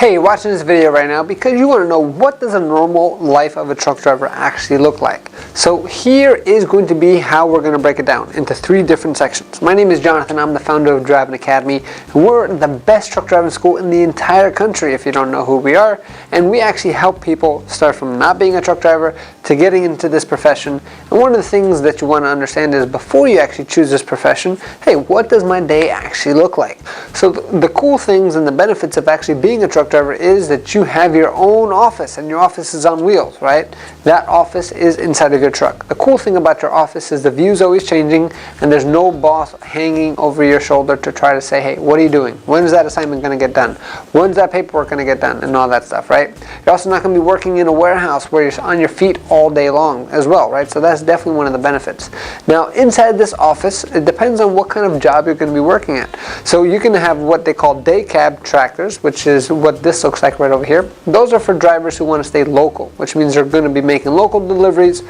Hey, you're watching this video right now because you want to know what does a normal life of a truck driver actually look like. So here is going to be how we're going to break it down into 3 different sections. My name is Jonathan, I'm the founder of Driving Academy, and we're the best truck driving school in the entire country if you don't know who we are, and we actually help people start from not being a truck driver to getting into this profession. And one of the things that you want to understand is before you actually choose this profession, hey, what does my day actually look like? So the cool things and the benefits of actually being a truck driver is that you have your own office, and your office is on wheels, right? That office is inside of your truck. The cool thing about your office is the view's always changing, and there's no boss hanging over your shoulder to try to say, hey, what are you doing? When's that assignment going to get done? When's that paperwork going to get done? And all that stuff, right? You're also not going to be working in a warehouse where you're on your feet all day long as well, right? So that's definitely one of the benefits. Now, inside this office, it depends on what kind of job you're going to be working at. So you can have what they call day cab tractors, which is what this looks like right over here. Those are for drivers who want to stay local, which means they're going to be making local deliveries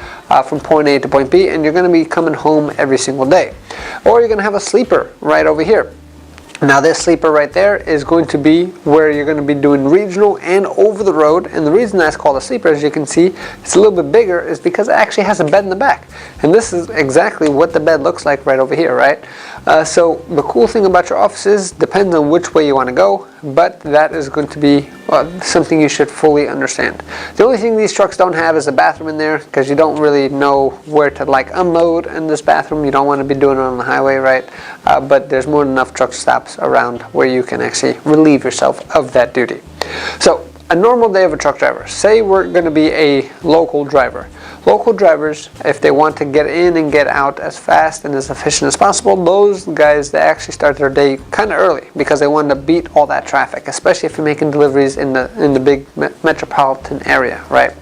from point A to point B, and you're going to be coming home every single day. Or you're going to have a sleeper right over here. Now this sleeper right there is going to be where you're going to be doing regional and over the road, and the reason that's called a sleeper, as you can see, it's a little bit bigger, is because it actually has a bed in the back. And this is exactly what the bed looks like right over here, right? So the cool thing about your office is, depends on which way you want to go, but that is going to be something you should fully understand. The only thing these trucks don't have is a bathroom in there, because you don't really know where to unload in this bathroom. You don't want to be doing it on the highway, right? But there's more than enough truck stops around where you can actually relieve yourself of that duty. So a normal day of a truck driver, say we're going to be a local driver. Local drivers, if they want to get in and get out as fast and as efficient as possible, those guys, they actually start their day kind of early because they want to beat all that traffic, especially if you're making deliveries in the big metropolitan area, right?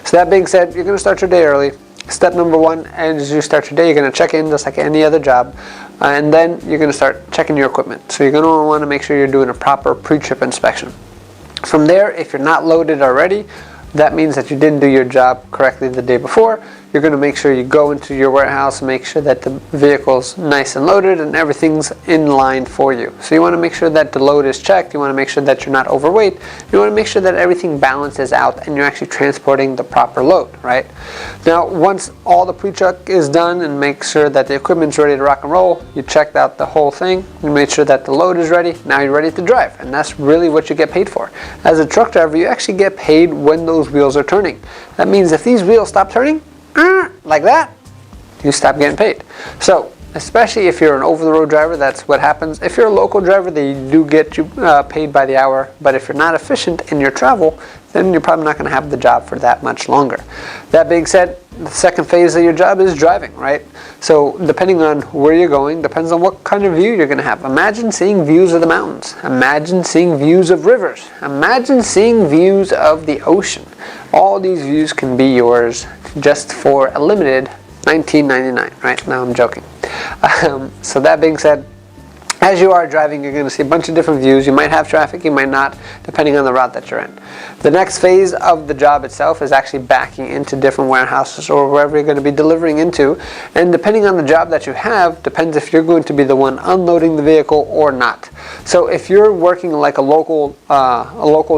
So that being said, you're going to start your day early. Step number 1, as you start your day, you're going to check in just like any other job, and then you're going to start checking your equipment. So you're going to want to make sure you're doing a proper pre-trip inspection. From there, if you're not loaded already, that means that you didn't do your job correctly the day before. You're going to make sure you go into your warehouse and make sure that the vehicle's nice and loaded and everything's in line for you. So you want to make sure that the load is checked. You want to make sure that you're not overweight. You want to make sure that everything balances out and you're actually transporting the proper load, right? Now, once all the pre-check is done and make sure that the equipment's ready to rock and roll, you checked out the whole thing, you made sure that the load is ready, now you're ready to drive. And that's really what you get paid for. As a truck driver, you actually get paid when those wheels are turning. That means if these wheels stop turning, like that, you stop getting paid. So especially if you're an over-the-road driver, that's what happens. If you're a local driver, they do get you paid by the hour, but if you're not efficient in your travel, then you're probably not going to have the job for that much longer. That being said, the second phase of your job is driving, right? So depending on where you're going, depends on what kind of view you're going to have. Imagine seeing views of the mountains. Imagine seeing views of rivers. Imagine seeing views of the ocean. All these views can be yours just for a limited $19.99, right? Now I'm joking. So that being said, as you are driving, you're going to see a bunch of different views. You might have traffic, you might not, depending on the route that you're in. The next phase of the job itself is actually backing into different warehouses or wherever you're going to be delivering into. And depending on the job that you have, depends if you're going to be the one unloading the vehicle or not. So if you're working like a local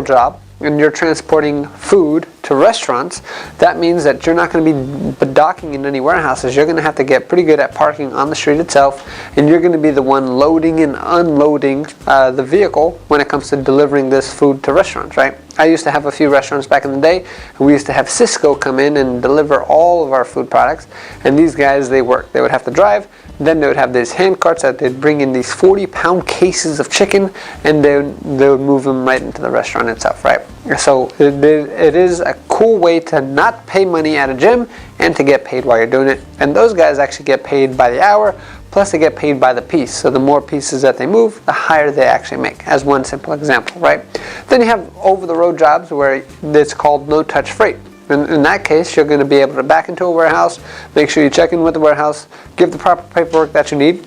job, and you're transporting food to restaurants, that means that you're not going to be docking in any warehouses. You're going to have to get pretty good at parking on the street itself, and you're going to be the one loading and unloading the vehicle when it comes to delivering this food to restaurants, right? I used to have a few restaurants back in the day, and we used to have Cisco come in and deliver all of our food products, and these guys, they worked. They would have to drive, then they would have these hand carts that they'd bring in these 40-pound cases of chicken, and they would move them right into the restaurant itself, right? So it is a cool way to not pay money at a gym and to get paid while you're doing it. And those guys actually get paid by the hour, plus they get paid by the piece. So the more pieces that they move, the higher they actually make, as one simple example, right? Then you have over-the-road jobs where it's called no-touch freight. In that case, you're going to be able to back into a warehouse, make sure you check in with the warehouse, give the proper paperwork that you need,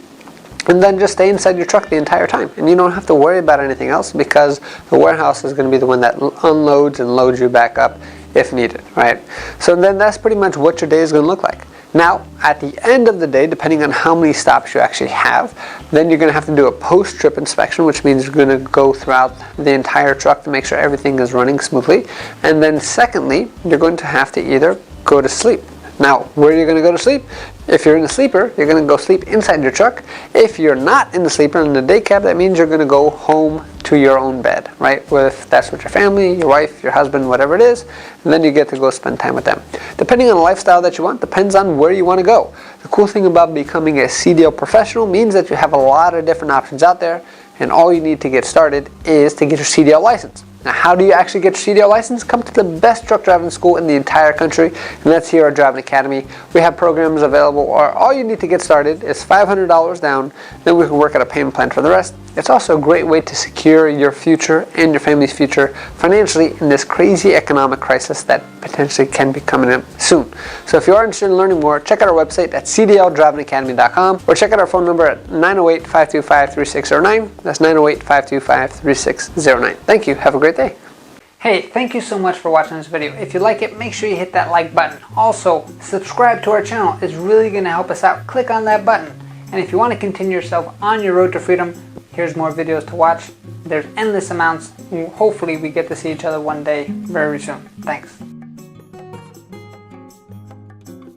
and then just stay inside your truck the entire time. And you don't have to worry about anything else because the warehouse is going to be the one that unloads and loads you back up if needed, right? So then that's pretty much what your day is going to look like. Now, at the end of the day, depending on how many stops you actually have, then you're going to have to do a post-trip inspection, which means you're going to go throughout the entire truck to make sure everything is running smoothly. And then secondly, you're going to have to either go to sleep. Now, where are you going to go to sleep? If you're in the sleeper, you're going to go sleep inside your truck. If you're not in the sleeper, in the day cab, that means you're going to go home to your own bed, right? If that's with your family, your wife, your husband, whatever it is, and then you get to go spend time with them. Depending on the lifestyle that you want, depends on where you want to go. The cool thing about becoming a CDL professional means that you have a lot of different options out there, and all you need to get started is to get your CDL license. Now, how do you actually get your CDL license? Come to the best truck driving school in the entire country, and that's here at Driving Academy. We have programs available, or all you need to get started is $500 down, then we can work out a payment plan for the rest. It's also a great way to secure your future and your family's future financially in this crazy economic crisis that potentially can be coming in soon. So if you are interested in learning more, check out our website at cdldrivingacademy.com, or check out our phone number at 908-525-3609. That's 908-525-3609. Thank you. Have a great day. Hey, thank you so much for watching this video. If you like it, make sure you hit that like button. Also, subscribe to our channel. It's really going to help us out. Click on that button. And if you want to continue yourself on your road to freedom, here's more videos to watch. There's endless amounts. Hopefully we get to see each other one day very soon. Thanks.